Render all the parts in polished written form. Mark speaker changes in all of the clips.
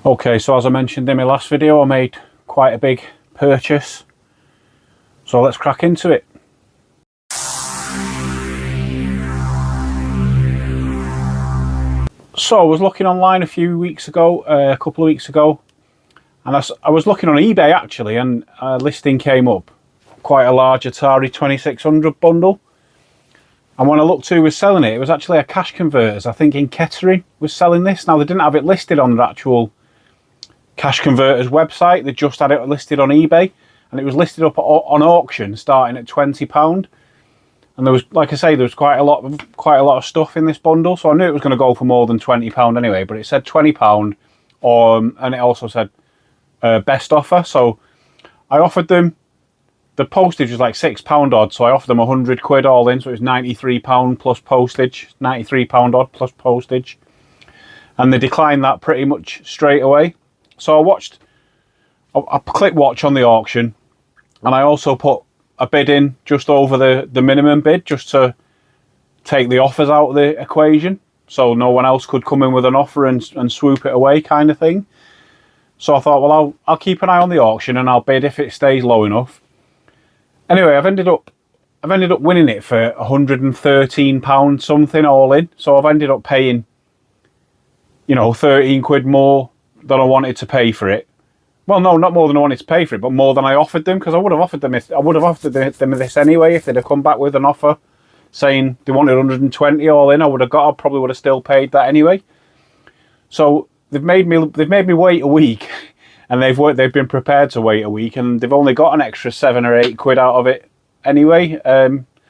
Speaker 1: Okay, so as I mentioned in my last video, I made quite a big purchase. So let's crack into it. So I was looking online a couple of weeks ago, and I was looking on eBay actually, and a listing came up, quite a large Atari 2600 bundle. And when I looked who was selling it, it was actually a Cash Converters. I think in Kettering was selling this. Now they didn't have it listed on the actual Cash Converters website. They just had it listed on eBay, and it was listed up on auction starting at £20. And there was, like I say, there was quite a lot of stuff in this bundle. So I knew it was going to go for more than £20 anyway. But it said £20, and it also said best offer. So I offered them. The postage was like £6 odd, so I offered them £100 all in, so it was £93 plus postage, £93 odd plus postage, and they declined that pretty much straight away. So I clicked watch on the auction, and I also put a bid in just over the minimum bid, just to take the offers out of the equation, so no one else could come in with an offer and swoop it away, kind of thing. So I thought, well, I'll keep an eye on the auction and I'll bid if it stays low enough. Anyway, I've ended up winning it for £113 something all in. So I've ended up paying, 13 quid more than I wanted to pay for it. Well, no, not more than I wanted to pay for it, but more than I offered them, because I would have offered them this anyway if they'd have come back with an offer saying they wanted 120 all in. I probably would have still paid that anyway. So they've made me wait a week. And they've been prepared to wait a week, and they've only got an extra 7 or 8 quid out of it anyway.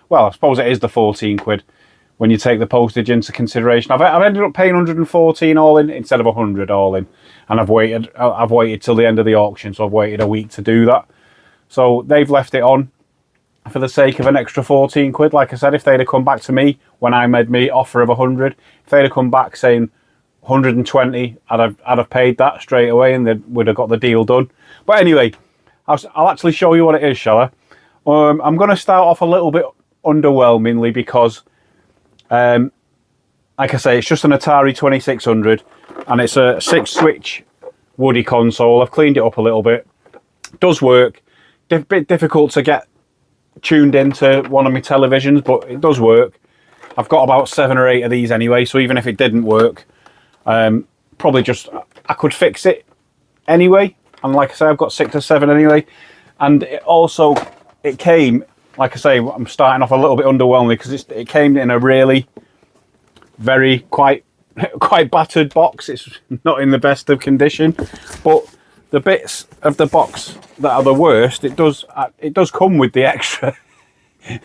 Speaker 1: Well, I suppose it is the 14 quid when you take the postage into consideration. I've ended up paying 114 all in instead of 100 all in, and I've waited till the end of the auction, so I've waited a week to do that. So they've left it on for the sake of an extra 14 quid. Like I said, if they'd have come back to me when I made me offer of 100, if they'd have come back saying 120, I'd have paid that straight away, and they would have got the deal done. But anyway, I'll actually show you what it is, shall I? I'm going to start off a little bit underwhelmingly because, like I say, it's just an Atari 2600, and it's a 6-switch Woody console. I've cleaned it up a little bit. It does work. Bit difficult to get tuned into one of my televisions, but it does work. I've got about 7 or 8 of these anyway, so even if it didn't work, probably just I could fix it anyway, and like I say, I've got 6 or 7 anyway. And it came, like I say, I'm starting off a little bit underwhelming because it came in a really quite battered box. It's not in the best of condition, but the bits of the box that are the worst, it does come with the extra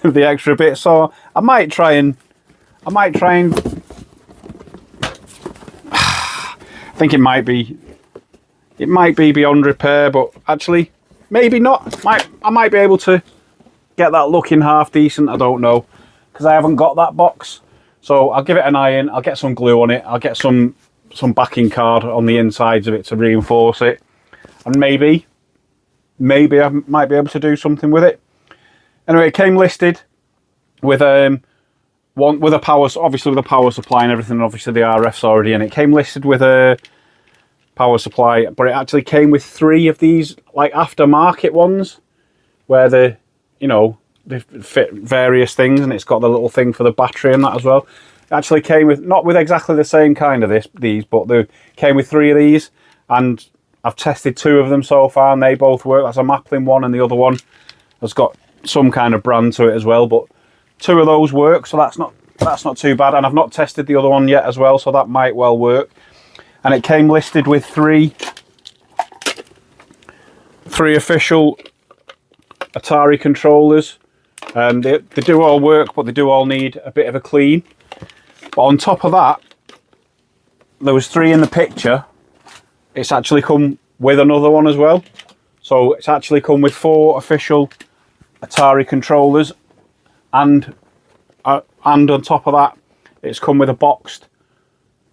Speaker 1: the extra bit. So I might try and I think it might be beyond repair, but actually maybe not. I might be able to get that looking half decent. I don't know, because I haven't got that box. So I'll give it an iron. I'll get some glue on it. I'll get some backing card on the insides of it to reinforce it, and maybe I might be able to do something with it. Anyway, it came listed with with a power supply and everything, and obviously the RF's already in. It came listed with a power supply, but it actually came with 3 of these like aftermarket ones where they fit various things, and it's got the little thing for the battery and that as well. It actually came with, not with exactly the same kind of these, but they came with 3 of these, and I've tested 2 of them so far, and they both work. That's a Maplin one, and the other one has got some kind of brand to it as well, but 2 of those work, so that's not too bad. And I've not tested the other one yet as well, so that might well work. And it came listed with 3 official Atari controllers. They do all work, but they do all need a bit of a clean. But on top of that, there was 3 in the picture. It's actually come with another one as well. So it's actually come with 4 official Atari controllers, and on top of that, it's come with a boxed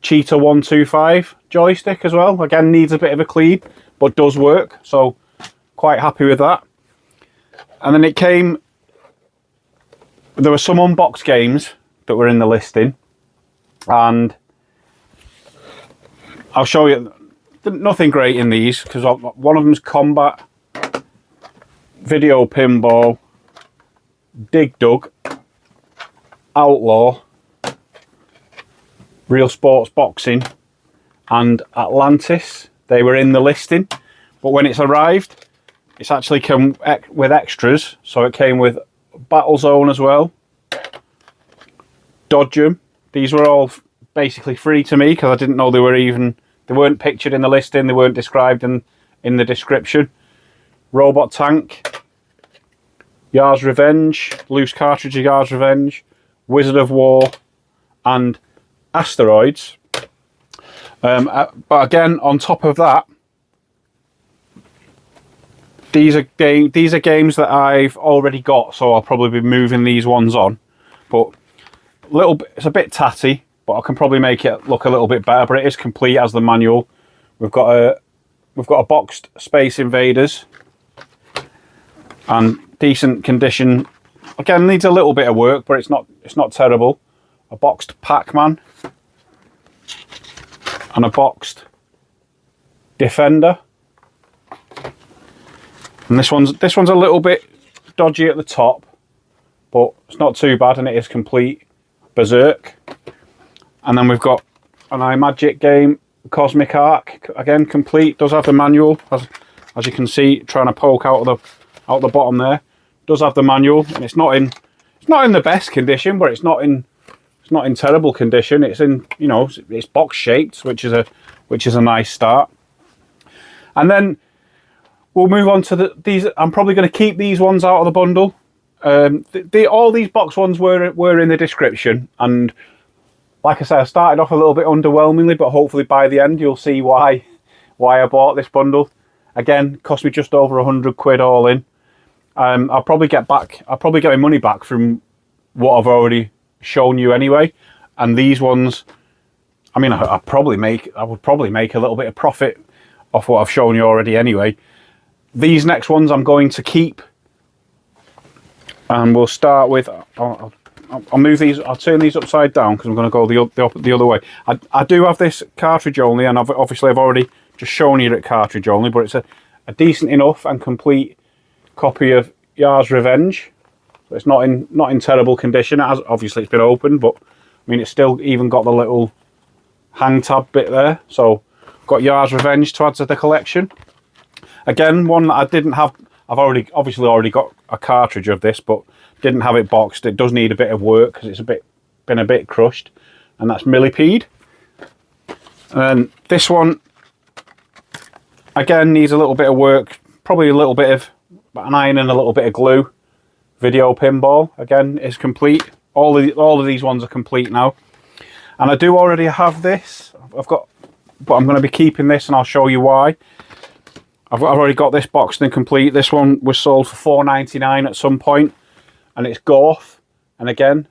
Speaker 1: Cheetah 125 joystick as well. Again, needs a bit of a clean, but does work. So quite happy with that. And then there were some unboxed games that were in the listing, and I'll show you. nothing great in these, because one of them's Combat, Video Pinball, Dig Dug, Outlaw, Real Sports Boxing, and Atlantis. They were in the listing, but when it's arrived, it's actually come with extras. So it came with Battlezone as well, Dodgem. These were all basically free to me because I didn't know they weren't pictured in the listing, they weren't described in the description. Robot Tank, Yars Revenge, loose cartridge of Yars Revenge, Wizard of War, and Asteroids. But again, on top of that, these are games that I've already got, so I'll probably be moving these ones on. But it's a bit tatty, but I can probably make it look a little bit better. But it is complete as the manual. We've got a boxed Space Invaders, and decent condition. Again, needs a little bit of work, but it's not terrible. A boxed Pac-Man and a boxed Defender. And this one's a little bit dodgy at the top, but it's not too bad, and it is complete. Berserk. And then we've got an iMagic game, Cosmic Arc, again complete. Does have the manual, as you can see, trying to poke out the bottom there. Does have the manual, and it's not in the best condition, but it's not in terrible condition. It's in, you know, it's box shaped, which is a nice start. And then we'll move on to these. I'm probably going to keep these ones out of the bundle. All these box ones were in the description, and like I said, I started off a little bit underwhelmingly, but hopefully by the end you'll see why I bought this bundle. Again, cost me just over £100 all in. I'll probably get my money back from what I've already shown you anyway. And these ones, I mean, I would probably make a little bit of profit off what I've shown you already anyway. These next ones I'm going to keep, and we'll start with. I'll move these. I'll turn these upside down because I'm going to go the other way. I do have this cartridge only, and I've already just shown you that cartridge only, but it's a decent enough and complete copy of Yars Revenge. So it's not in terrible condition. Obviously it's been opened, but I mean it's still even got the little hang tab bit there. So got Yars Revenge to add to the collection. Again, one that I didn't have. I've obviously already got a cartridge of this, but didn't have it boxed. It does need a bit of work because it's been a bit crushed, and that's Millipede. And this one again needs a little bit of work, probably a little bit of an iron and a little bit of glue. Video Pinball again is complete. All of these ones are complete now, and I do already have this. But I'm going to be keeping this, and I'll show you why. I've already got this boxed and complete. This one was sold for $4.99 at some point, and it's Gorf, and again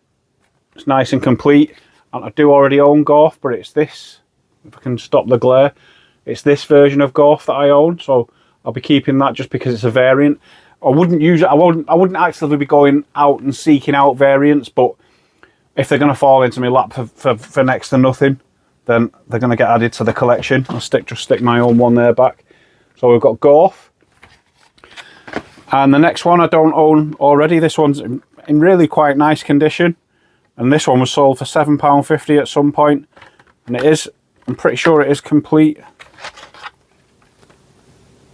Speaker 1: it's nice and complete. And I do already own Gorf, but it's this. If I can stop the glare, it's this version of Gorf that I own, so I'll be keeping that just because it's a variant. I wouldn't actively be going out and seeking out variants, but if they're going to fall into my lap for next to nothing, then they're going to get added to the collection. I'll just stick my own one there back. So we've got Gorf, and the next one I don't own already. This one's in really quite nice condition, and this one was sold for £7.50 at some point, and I'm pretty sure it is complete.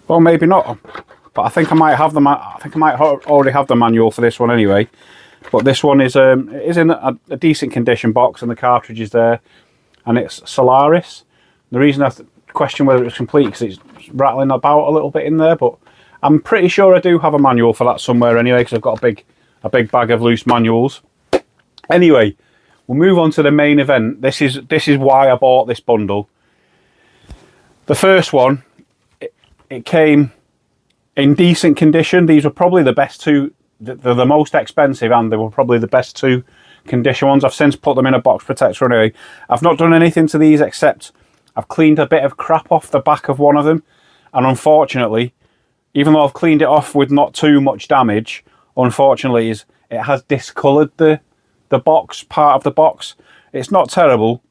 Speaker 1: Well, maybe not, but I think I might have already have the manual for this one anyway. But this one is it is in a decent condition box, and the cartridge is there, and it's Solaris. The reason I question whether it's complete because it's rattling about a little bit in there, but I'm pretty sure I do have a manual for that somewhere anyway, because I've got a big bag of loose manuals. Anyway, we'll move on to the main event. This is why I bought this bundle. The first one, it came in decent condition. These were probably the best two. They're the most expensive, and they were probably the best two condition ones. I've since put them in a box protector anyway. I've not done anything to these except I've cleaned a bit of crap off the back of one of them, and unfortunately, even though I've cleaned it off with not too much damage, unfortunately it has discoloured the box, part of the box. It's not terrible,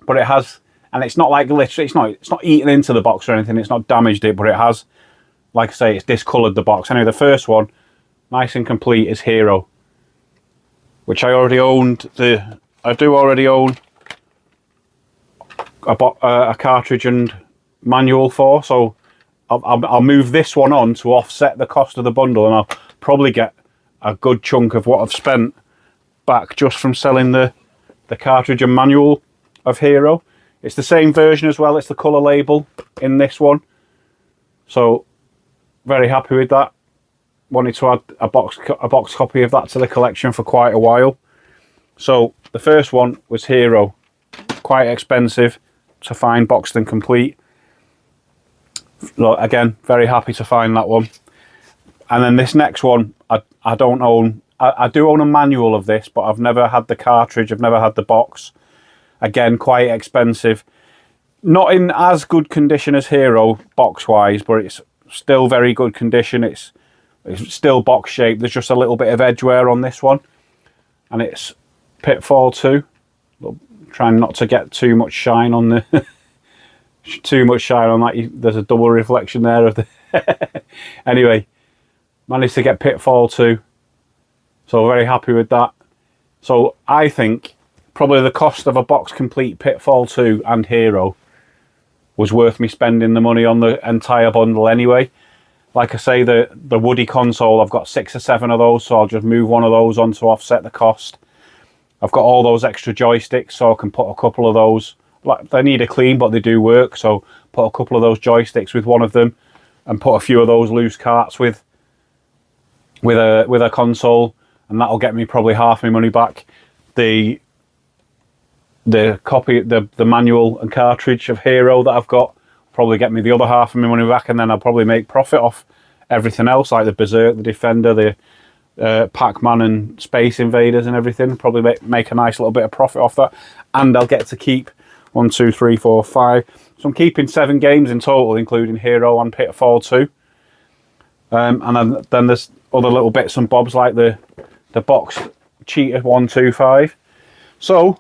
Speaker 1: but it has and it's not like literally, it's not eaten into the box or anything. It's not damaged it, but it has, like I say, it's discoloured the box. Anyway, the first one, nice and complete, is Hero, which I already owned. I do already own a cartridge and manual for, so I'll move this one on to offset the cost of the bundle, and I'll probably get a good chunk of what I've spent back just from selling the cartridge and manual of Hero. It's the same version as well. It's the colour label in this one, so very happy with that. Wanted to add a box copy of that to the collection for quite a while. So the first one was Hero, quite expensive to find boxed and complete. Look, again, very happy to find that one. And then this next one, I don't own. I do own a manual of this, but I've never had the cartridge. I've never had the box. Again, quite expensive. Not in as good condition as Hero box-wise, but it's still very good condition. It's still box shaped. There's just a little bit of edge wear on this one, and it's Pitfall 2. Trying not to get too much shine on the too much shine on that. There's a double reflection there of the anyway, managed to get Pitfall 2, so very happy with that. So I think probably the cost of a box complete Pitfall 2 and Hero was worth me spending the money on the entire bundle anyway. Like I say, the Woody console, I've got 6 or 7 of those, so I'll just move one of those on to offset the cost. I've got all those extra joysticks, so I can put a couple of those. Like, they need a clean, but they do work, so put a couple of those joysticks with one of them, and put a few of those loose carts with a console, and that'll get me probably half my money back. The copy, the manual and cartridge of Hero that I've got probably get me the other half of my money back, and then I'll probably make profit off everything else, like the Berserk, the Defender, the Pac-Man and Space Invaders and everything. Probably make a nice little bit of profit off that, and I'll get to keep 1, 2, 3, 4, 5. So I'm keeping 7 games in total, including Hero and Pitfall 2. And then there's other little bits and bobs like the box Cheetah 125. So,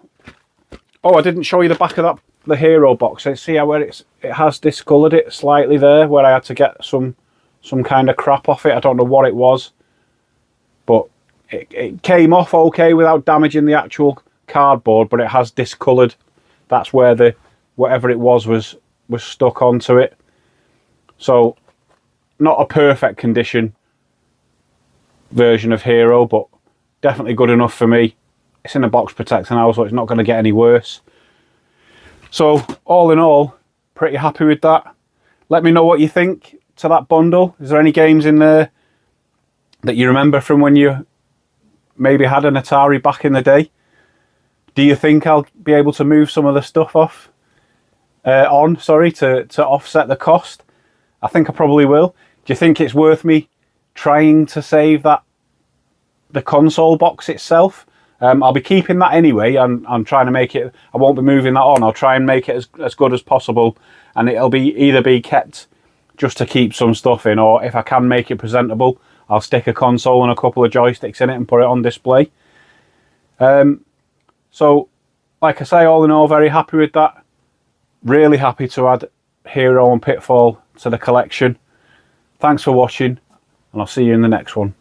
Speaker 1: I didn't show you the back of the Hero box. See how where it has discoloured it slightly there, where I had to get some kind of crap off it. I don't know what it was, but it came off okay without damaging the actual cardboard, but it has discoloured. That's where whatever it was stuck onto it. So not a perfect condition version of Hero, but definitely good enough for me. It's in a box protector now, so it's not going to get any worse. So all in all, pretty happy with that. Let me know what you think to that bundle. Is there any games in there that you remember from when you maybe had an Atari back in the day? Do you think I'll be able to move some of the stuff to offset the cost? I think I probably will. Do you think it's worth me trying to save the console box itself? I'll be keeping that anyway. I'm trying to make it. I won't be moving that on. I'll try and make it as good as possible, and it'll either be kept just to keep some stuff in, or if I can make it presentable, I'll stick a console and a couple of joysticks in it and put it on display. So, like I say, all in all, very happy with that. Really happy to add Hero and Pitfall to the collection. Thanks for watching, and I'll see you in the next one.